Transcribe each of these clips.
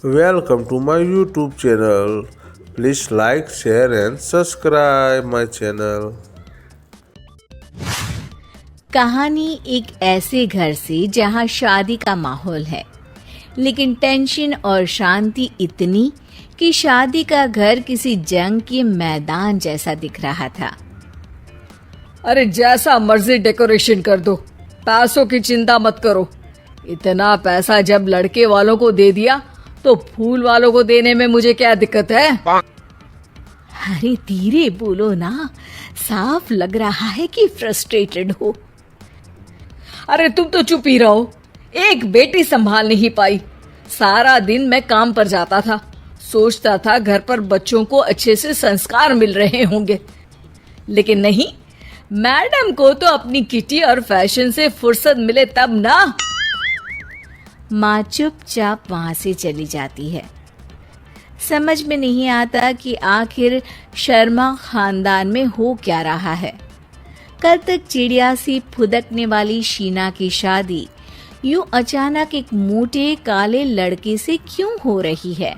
Welcome to my YouTube channel. Please like, share and subscribe my channel. कहानी एक ऐसे घर से जहां शादी का माहौल है, लेकिन टेंशन और शांति इतनी कि शादी का घर किसी जंग के मैदान जैसा दिख रहा था। अरे जैसा मर्जी डेकोरेशन कर दो, पैसों की चिंता मत करो। इतना पैसा जब लड़के वालों को दे दिया तो फूल वालों को देने में मुझे क्या दिक्कत है? अरे धीरे बोलो ना, साफ लग रहा है कि फ्रस्ट्रेटेड हो। अरे तुम तो चुप ही रहो। एक बेटी संभाल नहीं पाई। सारा दिन मैं काम पर जाता था, सोचता था घर पर बच्चों को अच्छे से संस्कार मिल रहे होंगे, लेकिन नहीं, मैडम को तो अपनी किटी और फैशन से फुर्सत मिले तब ना। माँ चुपचाप वहां से चली जाती है। समझ में नहीं आता कि आखिर शर्मा खानदान में हो क्या रहा है। कल तक चिड़िया सी फुदकने वाली शीना की शादी यूं अचानक एक मोटे काले लड़के से क्यों हो रही है?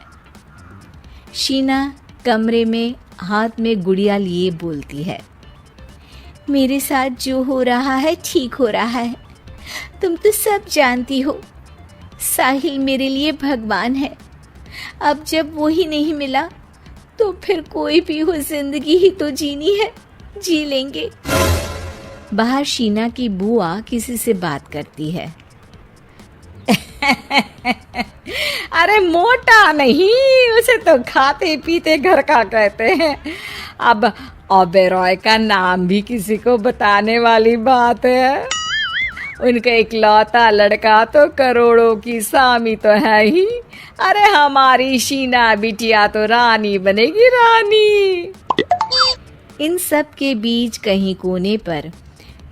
शीना कमरे में हाथ में गुड़िया लिए बोलती है, मेरे साथ जो हो रहा है ठीक हो रहा है। तुम तो सब जानती हो, साहिल मेरे लिए भगवान है। अब जब वो ही नहीं मिला तो फिर कोई भी हो, जिंदगी ही तो जीनी है, जी लेंगे। बाहर शीना की बुआ किसी से बात करती है। अरे मोटा नहीं, उसे तो खाते पीते घर का कहते हैं। अब ओबेरॉय का नाम भी किसी को बताने वाली बात है। उनका इकलौता लड़का तो करोड़ों की सामी तो है ही। अरे हमारी शीना बिटिया तो रानी बनेगी, रानी। इन सब के बीच कहीं कोने पर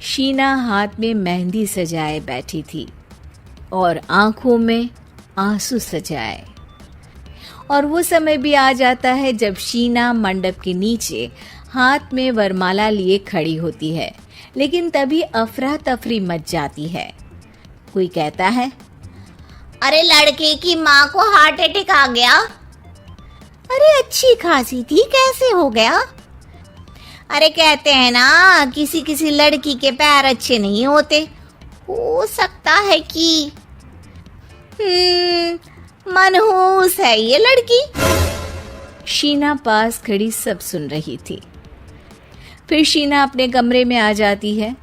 शीना हाथ में मेहंदी सजाए बैठी थी और आंखों में आंसू सजाए। और वो समय भी आ जाता है जब शीना मंडप के नीचे हाथ में वरमाला लिए खड़ी होती है, लेकिन तभी अफरा तफरी मच जाती है। कोई कहता है, अरे लड़के की माँ को हार्ट अटैक आ गया। अरे अच्छी खासी थी, कैसे हो गया? अरे कहते हैं ना, किसी किसी लड़की के पैर अच्छे नहीं होते, हो सकता है कि मनहूस है ये लड़की। शीना पास खड़ी सब सुन रही थी। फिर शीना अपने कमरे में आ जाती है।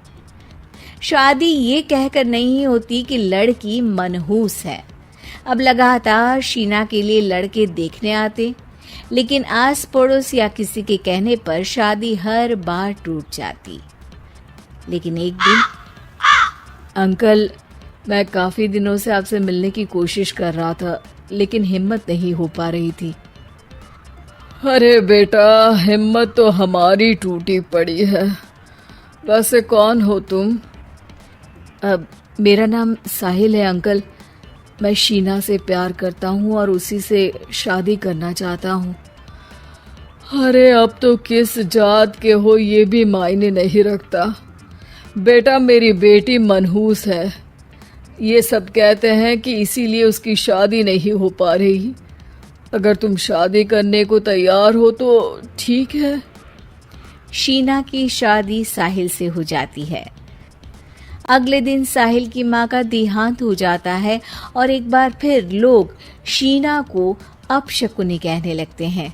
शादी ये कहकर नहीं होती कि लड़की मनहूस है। अब लगातार शीना के लिए लड़के देखने आते, लेकिन आस पड़ोस या किसी के कहने पर शादी हर बार टूट जाती। लेकिन एक दिन, अंकल, मैं काफी दिनों से आपसे मिलने की कोशिश कर रहा था, लेकिन हिम्मत नहीं हो पा रही थी। अरे बेटा, हिम्मत तो हमारी टूटी पड़ी है। वैसे कौन हो तुम? अब मेरा नाम साहिल है अंकल। मैं शीना से प्यार करता हूँ और उसी से शादी करना चाहता हूँ। अरे अब तो किस जात के हो ये भी मायने नहीं रखता। बेटा, मेरी बेटी मनहूस है। ये सब कहते हैं कि इसीलिए उसकी शादी नहीं हो पा रही। अगर तुम शादी करने को तैयार हो तो ठीक है। शीना की शादी साहिल से हो जाती है। अगले दिन साहिल की माँ का देहांत हो जाता है और एक बार फिर लोग शीना को अपशकुनी कहने लगते हैं।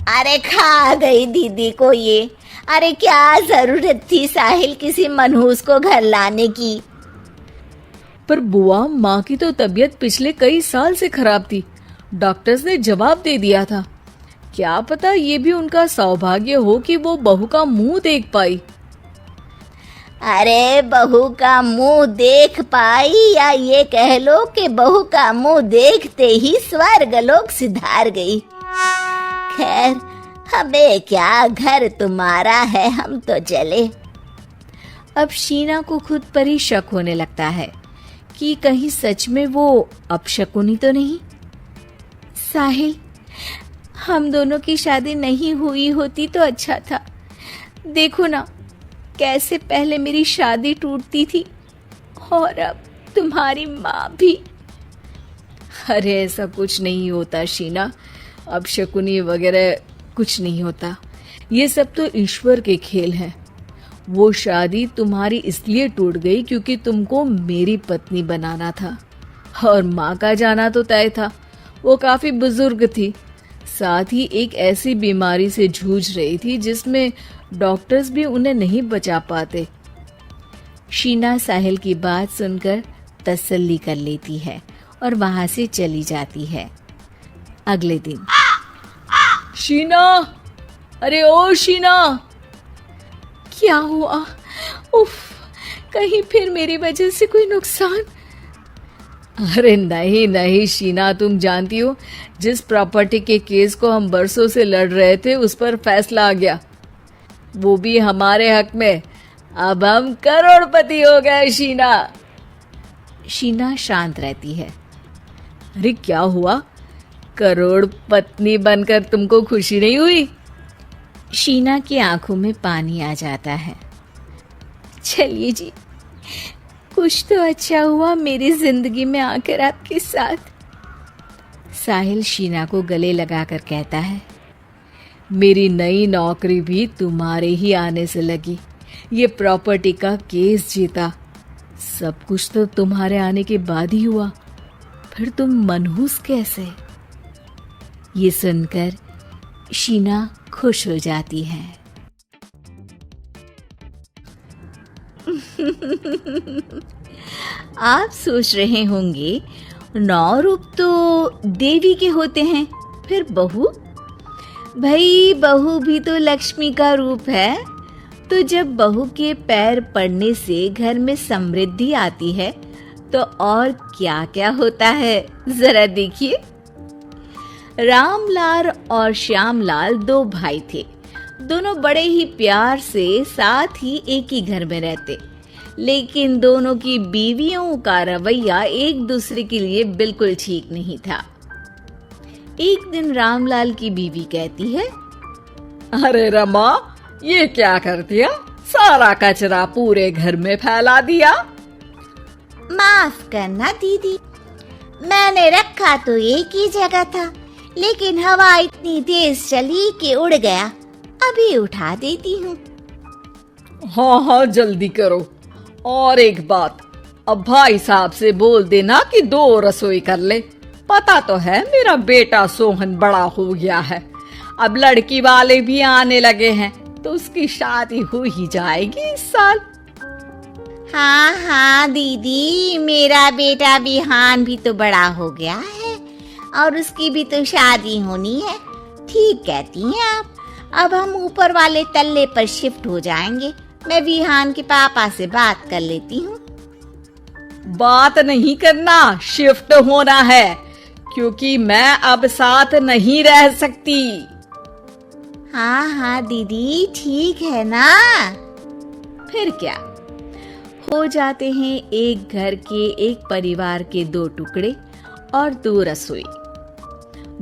अरे खा गई दीदी को ये। अरे क्या जरूरत थी साहिल किसी मनहूस को घर लाने की? पर बुआ, माँ की तो तबीयत पिछले कई साल से खराब थी। डॉक्टर्स ने जवाब दे दिया था। क्या पता ये भी उनका सौभाग्य हो कि वो बहू का मुंह देख पाई। अरे बहू का मुंह देख पाई, या ये कह लो कि बहू का मुंह देखते ही स्वर्ग लोक सिधार गई। खैर, हमें क्या, घर तुम्हारा है, हम तो चले। अब शीना को खुद पर ही शक होने लगता है कि कहीं सच में वो अपशकुनी तो नहीं। साहिल, हम दोनों की शादी नहीं हुई होती तो अच्छा था। देखो ना, कैसे पहले मेरी शादी टूटती थी और अब तुम्हारी माँ भी। अरे ऐसा कुछ नहीं होता शीना, अब शकुनी वगैरह कुछ नहीं होता। ये सब तो ईश्वर के खेल हैं। वो शादी तुम्हारी इसलिए टूट गई क्योंकि तुमको मेरी पत्नी बनाना था, और माँ का जाना तो तय था। वो काफी बुजुर्ग थी, साथ ही एक ऐसी बीमारी से जूझ रही थी जिसमें डॉक्टर्स भी उन्हें नहीं बचा पाते। शीना साहिल की बात सुनकर तसल्ली कर लेती है और वहां से चली जाती है। अगले दिन शीना, अरे ओ शीना, क्या हुआ? उफ, कहीं फिर मेरी वजह से कोई नुकसान? अरे नहीं नहीं शीना, तुम जानती हो जिस प्रॉपर्टी के केस को हम बरसों से लड़ रहे थे उस पर फैसला आ गया, वो भी हमारे हक में। अब हम करोड़पति हो गए शीना। शीना शांत रहती है। अरे क्या हुआ? करोड़ पत्नी बनकर तुमको खुशी नहीं हुई? शीना की आंखों में पानी आ जाता है। चलिए जी, कुछ तो अच्छा हुआ मेरी जिंदगी में आकर आपके साथ। साहिल शीना को गले लगाकर कहता है, मेरी नई नौकरी भी तुम्हारे ही आने से लगी, ये प्रॉपर्टी का केस जीता, सब कुछ तो तुम्हारे आने के बाद ही हुआ। फिर तुम मनहूस कैसे? ये सुनकर शीना खुश हो जाती है। आप सोच रहे होंगे 9 रूप तो देवी के होते हैं, फिर बहू? भाई बहू भी तो लक्ष्मी का रूप है। तो जब बहू के पैर पड़ने से घर में समृद्धि आती है तो और क्या क्या होता है, जरा देखिए। रामलाल और श्यामलाल 2 भाई थे। दोनों बड़े ही प्यार से साथ ही एक ही घर में रहते, लेकिन दोनों की बीवियों का रवैया एक दूसरे के लिए बिल्कुल ठीक नहीं था। एक दिन रामलाल की बीवी कहती है, अरे रमा, ये क्या कर दिया? सारा कचरा पूरे घर में फैला दिया। माफ करना दीदी, मैंने रखा तो एक ही जगह था, लेकिन हवा इतनी तेज चली कि उड़ गया। अभी उठा देती हूँ। हाँ हाँ जल्दी करो। और एक बात, अब भाई साहब से बोल देना कि 2 रसोई कर ले। पता तो है मेरा बेटा सोहन बड़ा हो गया है, अब लड़की वाले भी आने लगे हैं, तो उसकी शादी हो ही जाएगी इस साल। हाँ हाँ दीदी, मेरा बेटा बिहान भी तो बड़ा हो गया है और उसकी भी तो शादी होनी है। ठीक कहती हैं आप। अब हम ऊपर वाले तल्ले पर शिफ्ट हो जाएंगे। मैं विहान के पापा से बात कर लेती हूँ। बात नहीं करना, शिफ्ट होना है, क्योंकि मैं अब साथ नहीं रह सकती। हाँ हाँ दीदी, ठीक है ना। फिर क्या, हो जाते हैं एक घर के, एक परिवार के 2 टुकड़े और 2 रसोई,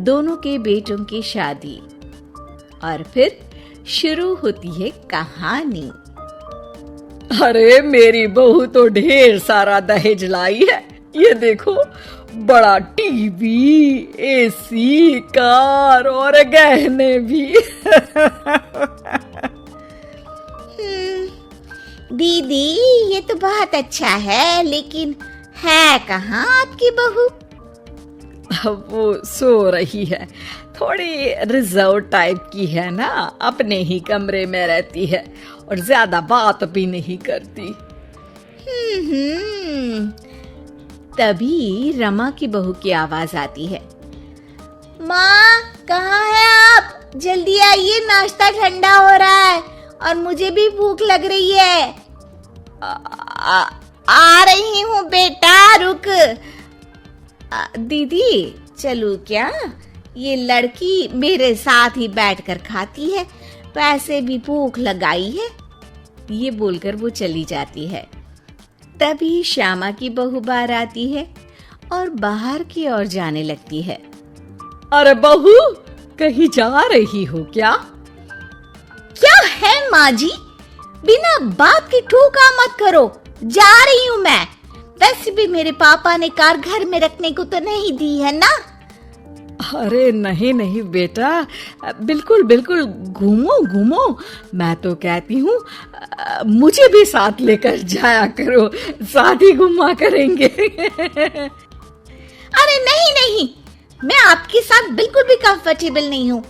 दोनों के बेटों की शादी। और फिर शुरू होती है कहानी। अरे मेरी बहू तो ढेर सारा दहेज लाई है। ये देखो, बड़ा टीवी, एसी, कार और गहने भी। दीदी, ये तो बहुत अच्छा है, लेकिन है कहाँ आपकी बहू? वो सो रही है, थोड़ी रिजर्व टाइप की है ना, अपने ही कमरे में रहती है और ज्यादा बात भी नहीं करती। तभी रमा की बहू की आवाज आती है। माँ, कहाँ है आप? जल्दी आइए, नाश्ता ठंडा हो रहा है और मुझे भी भूख लग रही है। आ रही हूँ बेटा, रुक। दीदी चलूं क्या? ये लड़की मेरे साथ ही बैठकर खाती है, वैसे भी भूख लगाई है। ये बोलकर वो चली जाती है। तभी श्यामा की बहू बाहर आती है और बाहर की ओर जाने लगती है। अरे बहू, कहीं जा रही हो क्या? क्या है माँ जी, बिना बात के ठोका मत करो। जा रही हूँ मैं, वैसे भी मेरे पापा ने कार घर में रखने को तो नहीं दी है ना। अरे नहीं नहीं बेटा, बिल्कुल बिल्कुल, घूमो घूमो। मैं तो कहती हूँ मुझे भी साथ लेकर जाया करो, साथ ही घुमा करेंगे। अरे नहीं नहीं, मैं आपके साथ बिल्कुल भी कंफर्टेबल नहीं हूँ।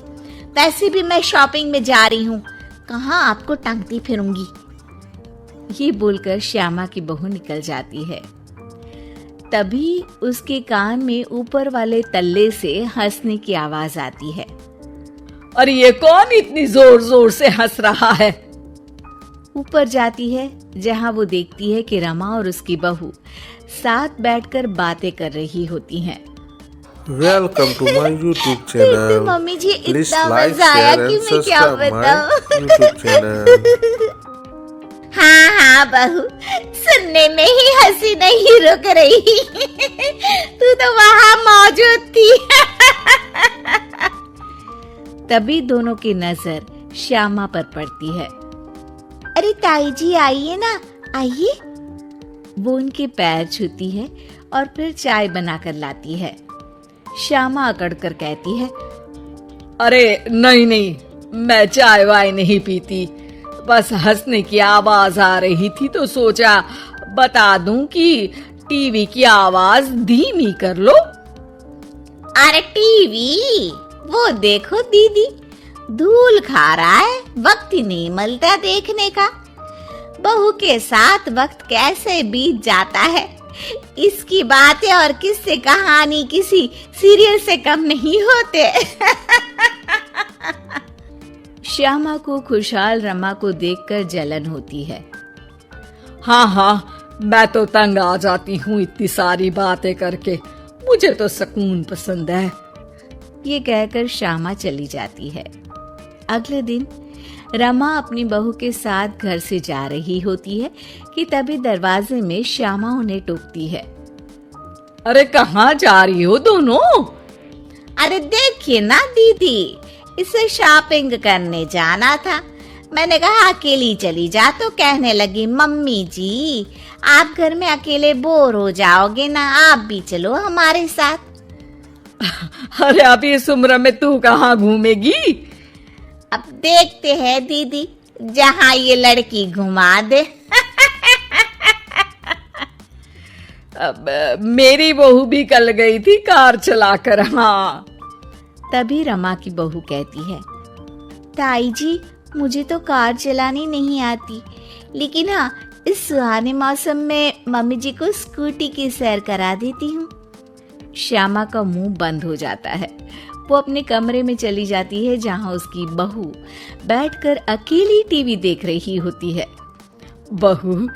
वैसे भी मैं शॉपिंग में जा रही हूँ, कहाँ आपको टांगती फिरूंगी। ये बोलकर श्यामा की बहू निकल जाती है। तभी उसके कान में ऊपर वाले तल्ले से हंसने की आवाज आती है। अरे ये कौन इतनी जोर जोर से हंस रहा है? ऊपर जाती है जहां वो देखती है कि रमा और उसकी बहू साथ बैठकर बातें कर रही होती हैं। Welcome to my YouTube channel. Mummy ji please इतना लाइक मजा आया शेयर कि एंड मैं क्या सब्सक्राइब माय बताऊं। YouTube channel. हाँ हाँ बहू, सुनने में ही हंसी नहीं रुक रही। तू तो वहाँ मौजूद थी। तभी दोनों की नजर श्यामा पर पड़ती है। अरे ताई जी आइए ना, आइए। वो उनके पैर छूती है और फिर चाय बनाकर लाती है। श्यामा अकड़ कर कहती है, अरे नहीं नहीं, मैं चाय वाय नहीं पीती, बस हंसने की आवाज आ रही थी तो सोचा बता दूं कि टीवी की आवाज धीमी कर लो। अरे टीवी वो देखो दीदी, धूल खा रहा है, वक्त ही नहीं मिलता देखने का। बहू के साथ वक्त कैसे बीत जाता है, इसकी बातें और किस्से कहानी किसी सीरियल से कम नहीं होते। श्यामा को खुशहाल रमा को देखकर जलन होती है। हाँ हाँ, मैं तो तंग आ जाती हूँ इतनी सारी बातें करके, मुझे तो सुकून पसंद है। ये कहकर श्यामा चली जाती है। अगले दिन रमा अपनी बहू के साथ घर से जा रही होती है कि तभी दरवाजे में श्यामा उन्हें टोकती है। अरे कहाँ जा रही हो दोनों? अरे देखिए ना दीदी, इसे शॉपिंग करने जाना था। मैंने कहा अकेली चली जा, तो कहने लगी मम्मी जी आप घर में अकेले बोर हो जाओगे ना, आप भी चलो हमारे साथ। अरे अभी इस उम्र में तू कहाँ घूमेगी? अब देखते हैं दीदी, जहाँ ये लड़की घुमा दे। अब मेरी बहू भी कल गई थी कार चलाकर। हाँ। तभी रमा की बहू कहती है, ताई जी मुझे तो कार चलानी नहीं आती, लेकिन हाँ इस सुहाने मौसम में मम्मी जी को स्कूटी की सैर करा देती हूँ। श्यामा का मुंह बंद हो जाता है। वो अपने कमरे में चली जाती है जहां उसकी बहू बैठकर अकेली टीवी देख रही होती है। बहू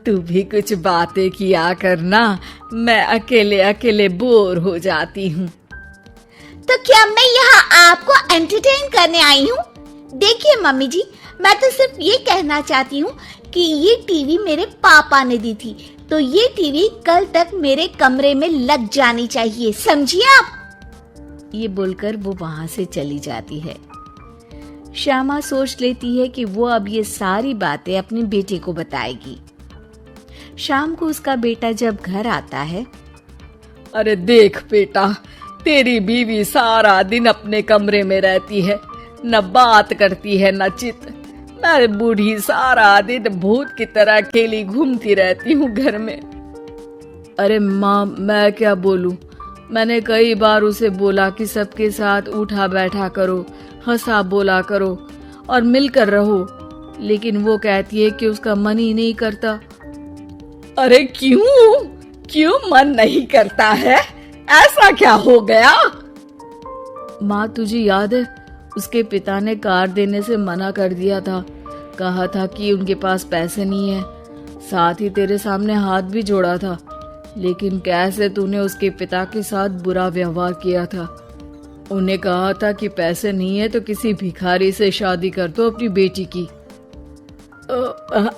तू भी कुछ बातें किया करना, मैं अकेले अकेले बोर हो जाती हूँ। तो क्या मैं यहाँ आपको एंटरटेन करने आई हूँ? देखिए मम्मी जी, मैं तो सिर्फ ये कहना चाहती हूँ कि ये टीवी मेरे पापा ने दी थी, तो ये टीवी कल तक मेरे कमरे में लग जानी चाहिए, समझिए आप। ये बोलकर वो वहां से चली जाती है। श्यामा सोच लेती है कि वो अब ये सारी बातें अपने बेटे को बताएगी। शाम को उसका बेटा जब घर आता है, अरे देख बेटा, तेरी बीवी सारा दिन अपने कमरे में रहती है, न बात करती है न चित। मैं बूढ़ी सारा दिन भूत की तरह अकेली घूमती रहती हूँ घर में। अरे माँ, मैं क्या बोलूं? मैंने कई बार उसे बोला कि सबके साथ उठा बैठा करो, हंसा बोला करो और मिलकर रहो, लेकिन वो कहती है कि उसका मन ही नहीं करता। अरे क्यों मन नहीं करता है? ऐसा क्या हो गया? माँ तुझे याद है, उसके पिता ने कार देने से मना कर दिया था। कहा था कि उनके पास पैसे नहीं है, साथ ही तेरे सामने हाथ भी जोड़ा था, लेकिन कैसे तूने उसके पिता के साथ बुरा व्यवहार किया था। उन्हें कहा था कि पैसे नहीं है तो किसी भिखारी से शादी कर दो अपनी बेटी की।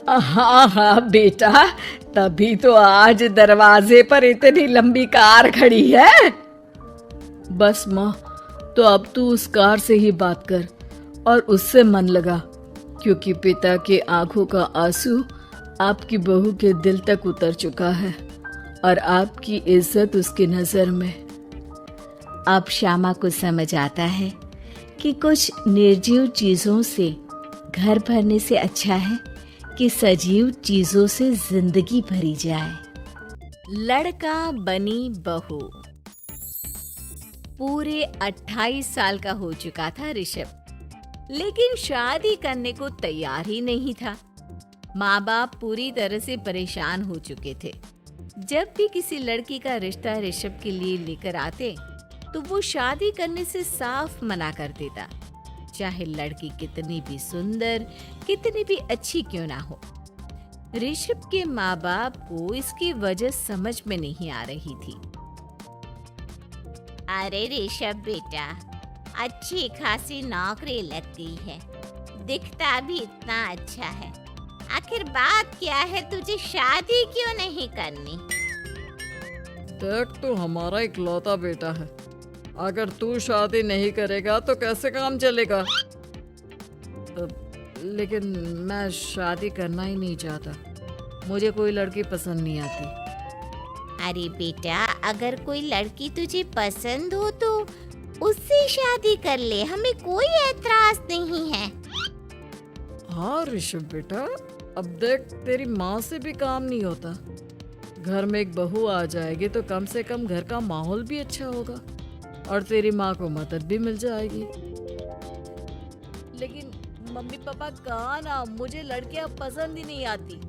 हाँ हाँ बेटा, तभी तो आज दरवाजे पर इतनी लंबी कार खड़ी है। बस माँ, तो अब तू उस कार से ही बात कर और उससे मन लगा, क्योंकि पिता के आंखों का आंसू आपकी बहू के दिल तक उतर चुका है। और आपकी इज्जत उसकी नजर में। अब श्यामा को समझ आता है कि कुछ निर्जीव चीजों से घर भरने से अच्छा है कि सजीव चीजों से जिंदगी भरी जाए। लड़का बनी बहू। पूरे 28 साल का हो चुका था ऋषभ, लेकिन शादी करने को तैयार ही नहीं था। माँ बाप पूरी तरह से परेशान हो चुके थे। जब भी किसी लड़की का रिश्ता ऋषभ के लिए लेकर आते तो वो शादी करने से साफ मना कर देता, चाहे लड़की कितनी भी सुंदर, कितनी भी अच्छी क्यों ना हो। ऋषभ के माँ बाप को इसकी वजह समझ में नहीं आ रही थी। अरे ऋषभ बेटा, अच्छी खासी नौकरी लग गई है, दिखता भी इतना अच्छा है, आखिर बात क्या है, तुझे शादी क्यों नहीं करनी? देख, तू हमारा इकलौता बेटा है, अगर तू शादी नहीं करेगा तो कैसे काम चलेगा? लेकिन मैं शादी करना ही नहीं चाहता, मुझे कोई लड़की पसंद नहीं आती। अरे बेटा, अगर कोई लड़की तुझे पसंद हो तो उससे शादी कर ले, हमें कोई एतराज नहीं है। हाँ ऋषभ बेटा, अब देख, तेरी माँ से भी काम नहीं होता। घर में एक बहू आ जाएगी तो कम से कम घर का माहौल भी अच्छा होगा और तेरी माँ को मदद भी मिल जाएगी। लेकिन मम्मी पापा कहाँ ना, मुझे लड़कियाँ पसंद ही नहीं आती।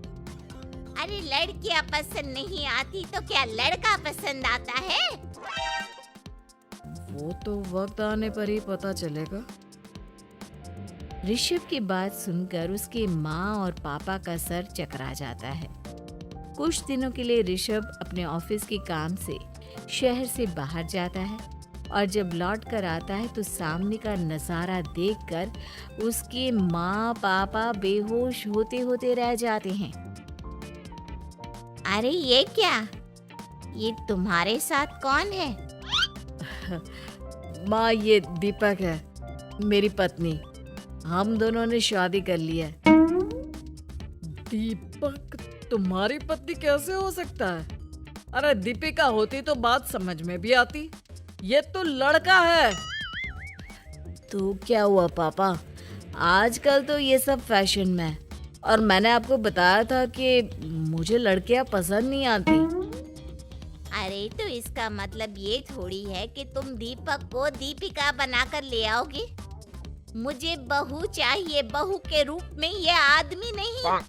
अरे लड़कियाँ पसंद नहीं आती तो क्या लड़का पसंद आता है? वो तो वक्त आने पर ही पता चलेगा। ऋषभ की बात सुनकर उसके माँ और पापा का सर चकरा जाता है। कुछ दिनों के लिए ऋषभ अपने ऑफिस के काम से शहर से बाहर जाता है और जब लौट कर आता है तो सामने का नजारा देखकर उसके माँ पापा बेहोश होते होते रह जाते हैं। अरे ये क्या, ये तुम्हारे साथ कौन है? माँ, ये दीपक है, मेरी पत्नी। हम दोनों ने शादी कर ली है। दीपक तुम्हारी पत्नी कैसे हो सकता है? अरे दीपिका होती तो बात समझ में भी आती, ये तो लड़का है। तो क्या हुआ पापा, आजकल तो ये सब फैशन में है और मैंने आपको बताया था कि मुझे लड़कियां पसंद नहीं आती। अरे तो इसका मतलब ये थोड़ी है कि तुम दीपक को दीपिका बनाकर ले आओगे। मुझे बहू चाहिए, बहू के रूप में, ये आदमी नहीं।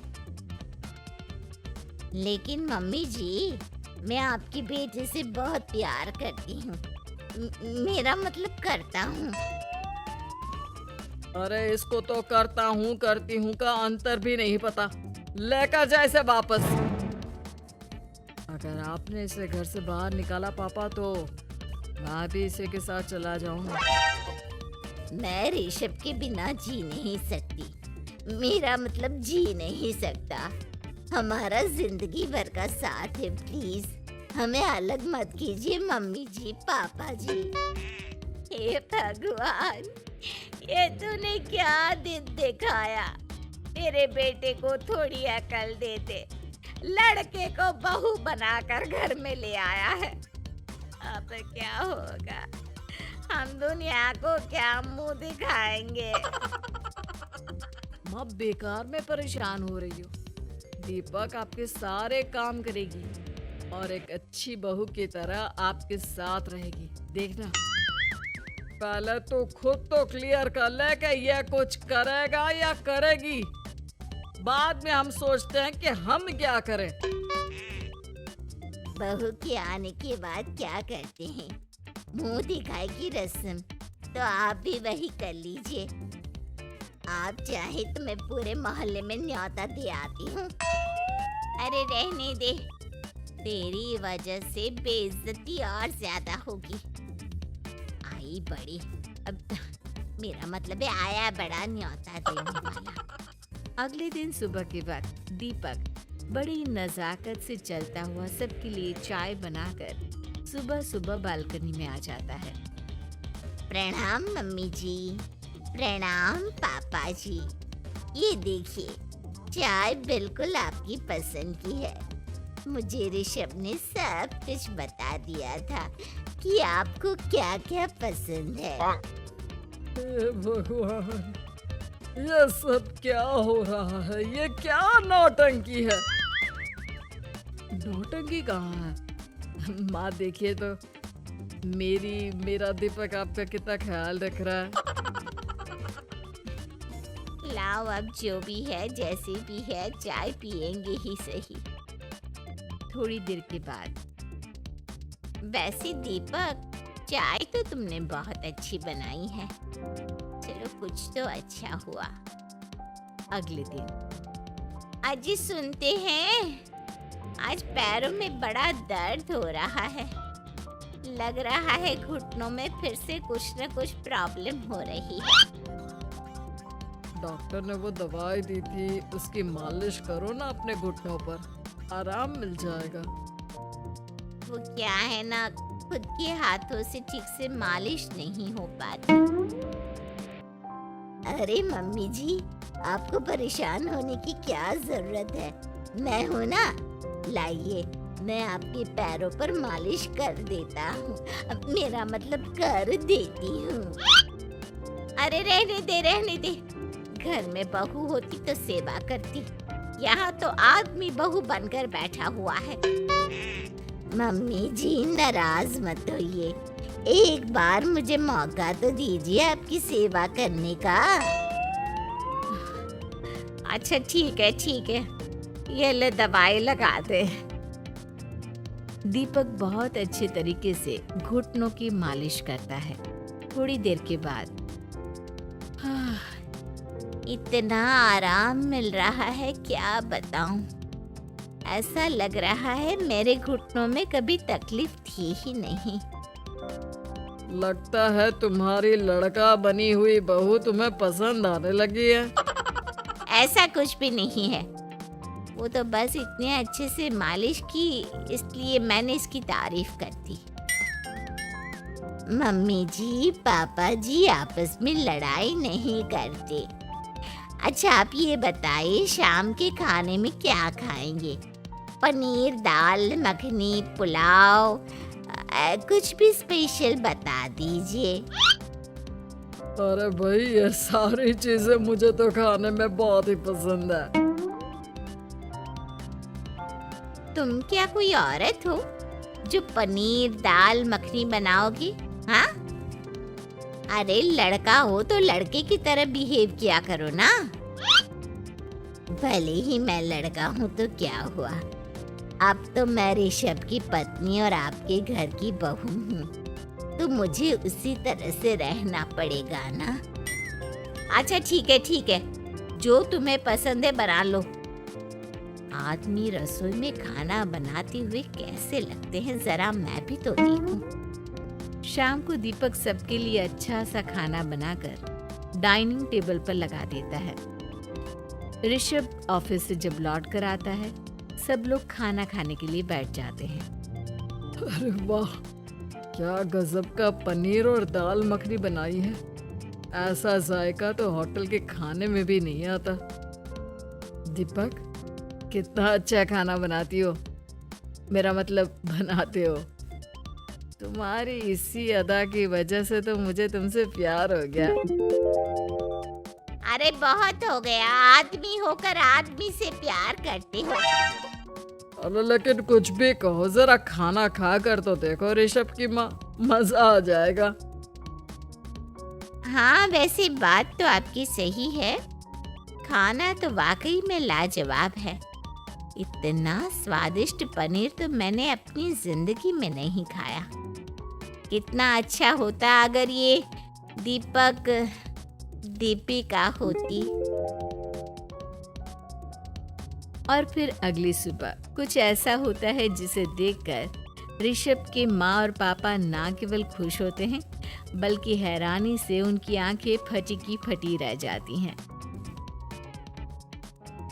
लेकिन मम्मी जी, मैं आपकी बेटे से बहुत प्यार करती हूँ, मेरा मतलब करता हूँ। अरे इसको तो करता हूँ करती हूँ का अंतर भी नहीं पता, लेकर जाए इसे वापस। अगर आपने इसे घर से बाहर निकाला पापा तो मैं भी इसे के साथ चला जाऊंगा। मैं ऋषभ के बिना जी नहीं सकती, मेरा मतलब जी नहीं सकता। हमारा जिंदगी भर का साथ है, प्लीज हमें अलग मत कीजिए मम्मी जी, पापा जी। हे भगवान, ये तूने क्या दिन दिखाया? तेरे बेटे को थोड़ी अकल देते, लड़के को बहू बनाकर घर में ले आया है। अब क्या होगा, हम दुनिया को क्या मुंह दिखाएंगे? माँ बेकार में परेशान हो रही हो, दीपक आपके सारे काम करेगी और एक अच्छी बहू की तरह आपके साथ रहेगी, देखना। पहले तो खुद तो क्लियर कर ले कि ये कुछ करेगा या करेगी, बाद में हम सोचते हैं कि हम क्या करें। बहू के आने के बाद क्या करते हैं, मुंह दिखाई की रस्म, तो आप भी वही कर लीजिए। आप चाहे तो मैं पूरे मोहल्ले में न्योता दे आती हूँ। अरे रहने दे, तेरी वजह से बेइज्जती और ज्यादा होगी। आई बड़ी, अब मेरा मतलब है आया बड़ा न्योता देने वाला। अगले दिन सुबह के वक्त दीपक बड़ी नजाकत से चलता हुआ सबके लिए चाय बनाकर सुबह सुबह बालकनी में आ जाता है। प्रणाम मम्मी जी, प्रणाम पापा जी। ये देखिए, चाय बिल्कुल आपकी पसंद की है। मुझे ऋषभ ने सब कुछ बता दिया था कि आपको क्या क्या पसंद है। हे भगवान, ये सब क्या हो रहा है? ये क्या नौटंकी है? नौटंकी कहाँ है? माँ देखिए तो, मेरा दीपक आपका कितना ख्याल रख रहा है। लाओ, अब जो भी है जैसे भी है चाय पियेंगे ही सही। थोड़ी देर के बाद, वैसे दीपक, चाय तो तुमने बहुत अच्छी बनाई है। चलो, कुछ तो अच्छा हुआ। अगले दिन, अजी सुनते हैं, आज पैरों में बड़ा दर्द हो रहा है। लग रहा है घुटनों में फिर से कुछ न कुछ प्रॉब्लम हो रही है। डॉक्टर ने वो दवाई दी थी, उसकी मालिश करो ना अपने घुटनों पर, आराम मिल जाएगा। वो क्या है ना, खुद के हाथों से ठीक से मालिश नहीं हो पाती। अरे मम्मी जी, आपको परेशान होने की क्या जरूरत है? मैं हूँ ना, लाइए, मैं आपके पैरों पर मालिश कर देता हूँ। अब मेरा मतलब कर देती हूँ। अरे रहने दे। घर में बहू होती तो सेवा करती, यहाँ तो आदमी बहू बनकर बैठा हुआ है। मम्मी जी नाराज मत होइए, एक बार मुझे मौका तो दीजिए आपकी सेवा करने का। अच्छा ठीक है, ये ले दवाई लगा दे। दीपक बहुत अच्छे तरीके से घुटनों की मालिश करता है। थोड़ी देर के बाद, इतना आराम मिल रहा है क्या बताऊं। ऐसा लग रहा है मेरे घुटनों में कभी तकलीफ थी ही नहीं। लगता है तुम्हारी लड़का बनी हुई बहू तुम्हें पसंद आने लगी है। ऐसा कुछ भी नहीं है, वो तो बस इतने अच्छे से मालिश की, इसलिए मैंने इसकी तारीफ कर दी। मम्मी जी, पापा जी आपस में लड़ाई नहीं करते। अच्छा, आप ये बताइए, शाम के खाने में क्या खाएंगे? पनीर, दाल मखनी, पुलाव, कुछ भी स्पेशल बता दीजिए। अरे भाई, ये सारी चीजें मुझे तो खाने में बहुत ही पसंद है। तुम क्या कोई औरत हो जो पनीर दाल मखनी बनाओगी? हाँ, अरे लड़का हो तो लड़के की तरह बिहेव किया करो ना। भले ही मैं लड़का हूँ तो क्या हुआ, अब तो मैं ऋषभ की पत्नी और आपके घर की बहू हूँ, तो मुझे उसी तरह से रहना पड़ेगा ना। अच्छा ठीक है, जो तुम्हें पसंद है बना लो। आदमी रसोई में खाना बनाते हुए कैसे लगते हैं, जरा मैं भी तो देखूं। शाम को दीपक सबके लिए अच्छा सा खाना बनाकर डाइनिंग टेबल पर लगा देता है। ऋषभ ऑफिस से जब लौट कर आता है, सब लोग खाना खाने के लिए बैठ जाते हैं। अरे वाह, क्या गजब का पनीर और दाल मखनी बनाई है। ऐसा जायका तो होटल के खाने में भी नहीं आता। दीपक, कितना अच्छा खाना बनाती हो, मेरा मतलब बनाते हो। तुम्हारी इसी अदा की वजह से तो मुझे तुमसे प्यार हो गया। अरे बहुत हो गया, आदमी होकर आदमी से प्यार करते हो। अरे लेकिन कुछ भी कहो, जरा खाना खा कर तो देखो ऋषभ की माँ, मजा आ जाएगा। हाँ, वैसे बात तो आपकी सही है, खाना तो वाकई में लाजवाब है। इतना स्वादिष्ट पनीर तो मैंने अपनी जिंदगी में नहीं खाया। कितना अच्छा होता अगर ये दीपिका होती। और फिर अगली सुबह कुछ ऐसा होता है जिसे देखकर ऋषभ के माँ और पापा ना केवल खुश होते हैं, बल्कि हैरानी से उनकी आंखें फटी की फटी रह जाती हैं।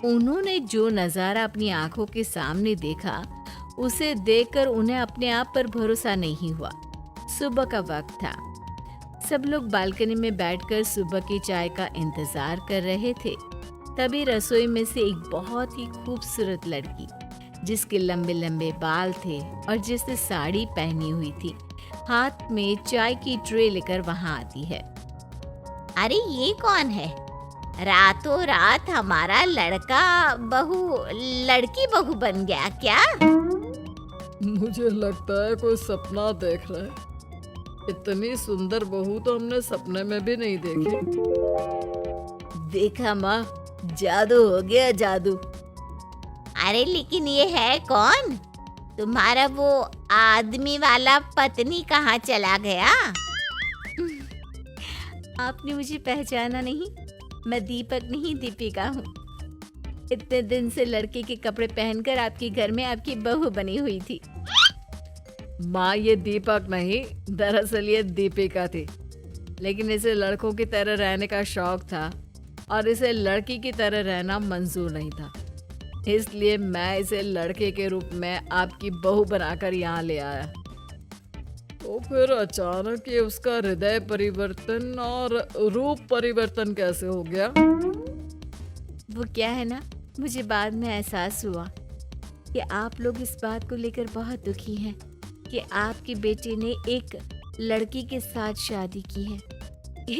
उन्होंने जो नजारा अपनी आंखों के सामने देखा, उसे देखकर उन्हें अपने आप पर भरोसा नहीं हुआ। सुबह का वक्त था, सब लोग बालकनी में बैठकर सुबह की चाय का इंतजार कर रहे थे। तभी रसोई में से एक बहुत ही खूबसूरत लड़की जिसके लंबे लंबे बाल थे और जिसने साड़ी पहनी हुई थी, हाथ में चाय की ट्रे लेकर वहां आती है। अरे ये कौन है? रातों रात हमारा लड़की बहू बन गया क्या? मुझे लगता है कोई सपना देख रहा है। इतनी सुंदर बहू तो हमने सपने में भी नहीं देखी। देखा माँ, जादू हो गया, जादू। अरे लेकिन ये है कौन? तुम्हारा वो आदमी वाला पत्नी कहाँ चला गया? आपने मुझे पहचाना नहीं? मैं दीपक नहीं, दीपिका हूँ। इतने दिन से लड़के के कपड़े पहनकर आपके घर में आपकी बहू बनी हुई थी। माँ, ये दीपक नहीं, दरअसल ये दीपिका थी। लेकिन इसे लड़कों की तरह रहने का शौक था और इसे लड़की की तरह रहना मंजूर नहीं था। इसलिए मैं इसे लड़के के रूप में आपकी बहू बनाकर यहाँ ले आया। तो फिर अचानक ये उसका हृदय परिवर्तन और रूप परिवर्तन कैसे हो गया? वो क्या है ना, मुझे बाद में एहसास हुआ कि आप लोग इस बात को लेकर बहुत दुखी हैं कि आपकी बेटी ने एक लड़की के साथ शादी की है।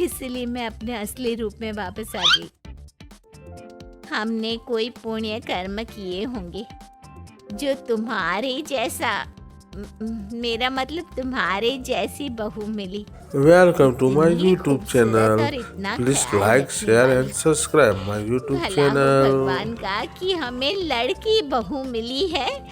इसलिए मैं अपने असली रूप में वापस आ गई। हमने कोई पुण्य कर्म किए होंगे जो तुम्हारे जैसा मेरा मतलब तुम्हारे जैसी बहू मिली। Welcome to my इतनी YouTube खूबसूरत channel. और इतना Please ख्याल like, रखने share वाली। and subscribe my YouTube भला हो channel. भगवान का कि हमें लड़की बहू मिली है।